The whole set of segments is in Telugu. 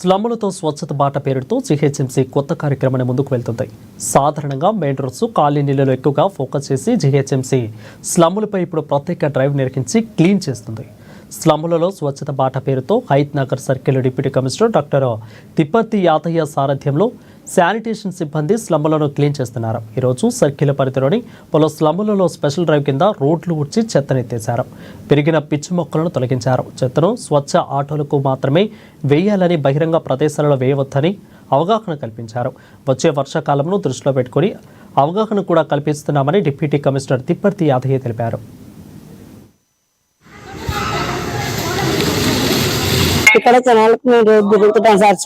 స్లమ్ములతో స్వచ్ఛత బాట పేరుతో జీహెచ్ఎంసీ కొత్త కార్యక్రమాన్ని ముందుకు వెళ్తుంది. సాధారణంగా మెయిన్ రోడ్స్ కాలనీలలో ఎక్కువగా ఫోకస్ చేసి జీహెచ్ఎంసీ స్లమ్ములపై ఇప్పుడు ప్రత్యేక డ్రైవ్ నిర్వహించి క్లీన్ చేస్తుంది. స్లమ్ములలో స్వచ్ఛత బాట పేరుతో Hayath Nagar circle deputy commissioner doctor Tipparthi Yadaiah సారథ్యంలో శానిటేషన్ సిబ్బంది స్లమ్ములను క్లీన్ చేస్తున్నారు. ఈరోజు సర్కిల్ పరిధిలోని పలు స్లమ్ములలో స్పెషల్ డ్రైవ్ కింద రోడ్లు ఊడ్చి చెత్తనెత్తేశారు. పెరిగిన పిచ్చి మొక్కలను తొలగించారు. చెత్తను స్వచ్ఛ ఆటోలకు మాత్రమే వేయాలని, బహిరంగ ప్రదేశాలలో వేయవద్దని అవగాహన కల్పించారు. వచ్చే వర్షాకాలంను దృష్టిలో పెట్టుకుని అవగాహన కూడా కల్పిస్తున్నామని డిప్యూటీ కమిషనర్ తిప్పర్తి యాదయ్య తెలిపారు. ఇక్కడ జనాలకు మేము రోజు తిరుగుతుంటాం సార్.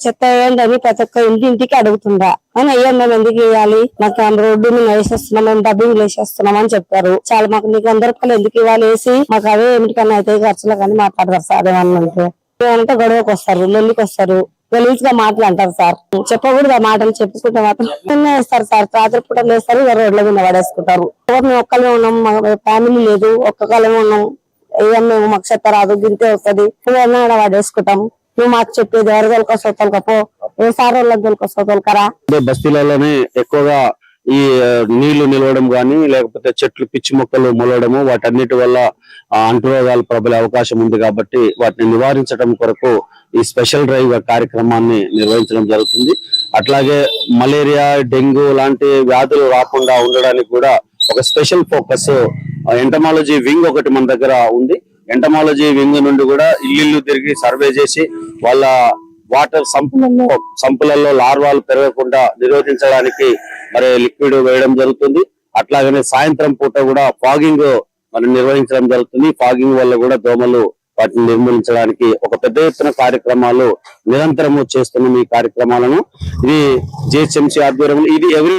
చెత్త వేయండి అని ప్రతి ఒక్క ఇంటింటికి అడుగుతుందా అని, అయ్యా మేము ఎందుకు వేయాలి, మాకు రోడ్డు మేము వేసేస్తున్నాం, మేము డబ్బింగ్ వేసేస్తున్నాం అని చెప్పారు. చాలా మాకు నీకు 100 రూపాయలు ఎందుకు ఇవ్వాలి వేసి, మాకు అవే ఏమిటికన్నా అయితే ఖర్చులు కానీ మాట్లాడతారు సార్. ఏమన్నా గొడవకు వస్తారు, లొల్లికి వస్తారు, గలీజ్ గా మాటలు అంటారు సార్. చెప్పకూడదు ఆ మాటలు, చెప్పుకుంటే మాత్రం వేస్తారు సార్. రాత్రి పూట వేస్తారు, రోడ్ల మీద పడేసుకుంటారు. మేము ఒక్కలే ఉన్నాం, మా ఫ్యామిలీ లేదు, ఒక్కకాలమే ఉన్నాం. మేము మాకు చెత్త రాదు, గింతే వస్తుంది, నువ్వు పడేసుకుంటాం. నువ్వు మాకు చెప్పేది ఎవరు తొలకొస్తావు ఏ సార్ వాళ్ళకి తొలకొస్తావుకరా. బస్తీలలోనే ఎక్కువగా ఈ నీళ్లు నిలవడం గానీ, లేకపోతే చెట్లు పిచ్చి మొక్కలు మొలవడము, వాటన్నిటి వల్ల అంటురోగాలు ప్రబలే అవకాశం ఉంది. కాబట్టి వాటిని నివారించడం కొరకు ఈ స్పెషల్ డ్రైవ్ కార్యక్రమాన్ని నిర్వహించడం జరుగుతుంది. అట్లాగే మలేరియా, డెంగ్యూ లాంటి వ్యాధులు రాకుండా ఉండడానికి కూడా ఒక స్పెషల్ ఫోకస్ ఎంటమాలజీ వింగ్ ఒకటి మన దగ్గర ఉంది. ఎంటమాలజీ వింగ్ నుండి కూడా ఇల్లు తిరిగి సర్వే చేసి వాళ్ళ వాటర్ సంపులలో లార్వాలు పెరగకుండా నిరోధించడానికి మరి లిక్విడ్ వేయడం జరుగుతుంది. అట్లాగనే సాయంత్రం పూట కూడా ఫాగింగ్ మనం నిర్వహించడం జరుగుతుంది. ఫాగింగ్ వల్ల కూడా దోమలు వాటిని నిర్మూలించడానికి ఒక పెద్ద ఎత్తున కార్యక్రమాలు నిరంతరము చేస్తున్నాం. ఈ కార్యక్రమాలను ఇది జిహెచ్ఎంసీ ఆధ్వర్యంలో ఇది ఎవ్రీ